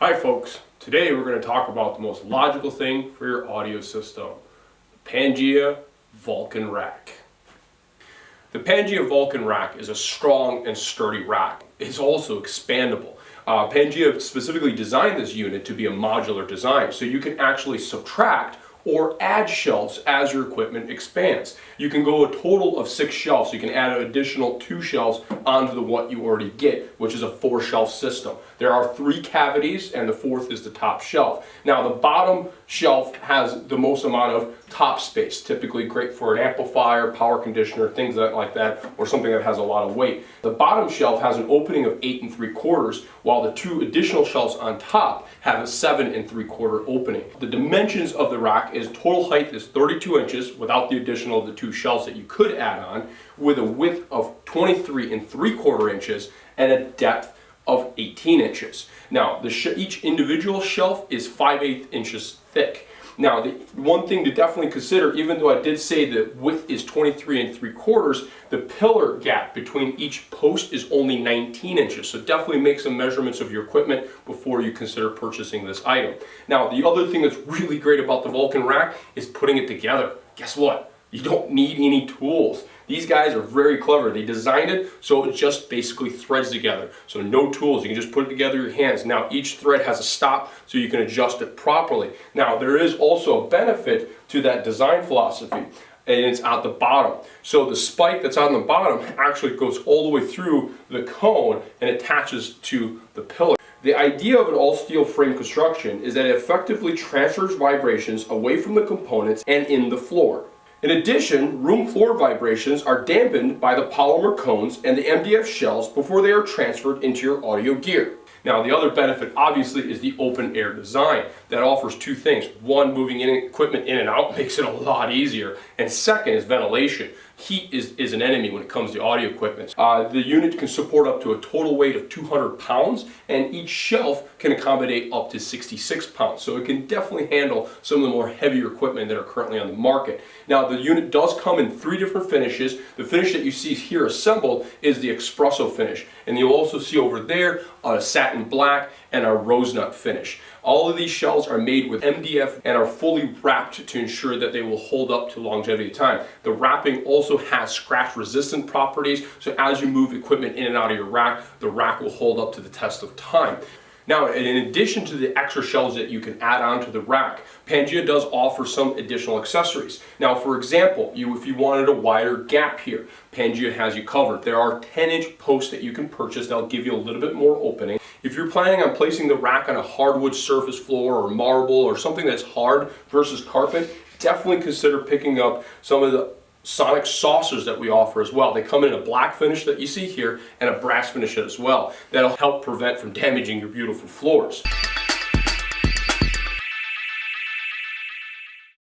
Hi folks, today we're going to talk about the most logical thing for your audio system, the Pangea Vulcan Rack. The Pangea Vulcan Rack is a strong and sturdy rack. It's also expandable. Pangea specifically designed this unit to be a modular design, so you can actually subtract or add shelves as your equipment expands. You can go a total of 6 shelves. You can add an additional 2 shelves onto what you already get, which is a 4-shelf system. There are 3 cavities and the 4th is the top shelf. Now the bottom shelf has the most amount of top space, typically great for an amplifier, power conditioner, things like that, or something that has a lot of weight. The bottom shelf has an opening of 8 3/4, while the 2 additional shelves on top have a 7 3/4 opening. The dimensions of the rack is total height is 32 inches without the addition of the 2 shelves that you could add on, with a width of 23 3/4 inches and a depth of 18 inches. Now, each individual shelf is 5/8 inches thick. Now, the one thing to definitely consider, even though I did say the width is 23 3/4, the pillar gap between each post is only 19 inches. So definitely make some measurements of your equipment before you consider purchasing this item. Now, the other thing that's really great about the Vulcan rack is putting it together. Guess what? You don't need any tools. These guys are very clever. They designed it so it just basically threads together. So no tools, you can just put it together with your hands. Now each thread has a stop so you can adjust it properly. Now there is also a benefit to that design philosophy, and it's at the bottom. So the spike that's on the bottom actually goes all the way through the cone and attaches to the pillar. The idea of an all-steel frame construction is that it effectively transfers vibrations away from the components and in the floor. In addition, room floor vibrations are dampened by the polymer cones and the MDF shells before they are transferred into your audio gear. Now, the other benefit obviously is the open air design that offers 2 things. One, moving equipment in and out makes it a lot easier, and second is ventilation. Heat is an enemy when it comes to audio equipment. The unit can support up to a total weight of 200 pounds, and each shelf can accommodate up to 66 pounds. So it can definitely handle some of the more heavier equipment that are currently on the market. Now, the unit does come in 3 different finishes. The finish that you see here assembled is the espresso finish, and you'll also see over there a satin black and a rose nut finish. All of these shells are made with MDF and are fully wrapped to ensure that they will hold up to longevity of time. The wrapping also has scratch resistant properties, so as you move equipment in and out of your rack, the rack will hold up to the test of time. Now, in addition to the extra shelves that you can add on to the rack, Pangea does offer some additional accessories. Now, for example, if you wanted a wider gap here, Pangea has you covered. There are 10-inch posts that you can purchase that'll give you a little bit more opening. If you're planning on placing the rack on a hardwood surface floor or marble or something that's hard versus carpet, definitely consider picking up some of the sonic saucers that we offer as well. They come in a black finish that you see here and a brass finish as well. That'll help prevent from damaging your beautiful floors.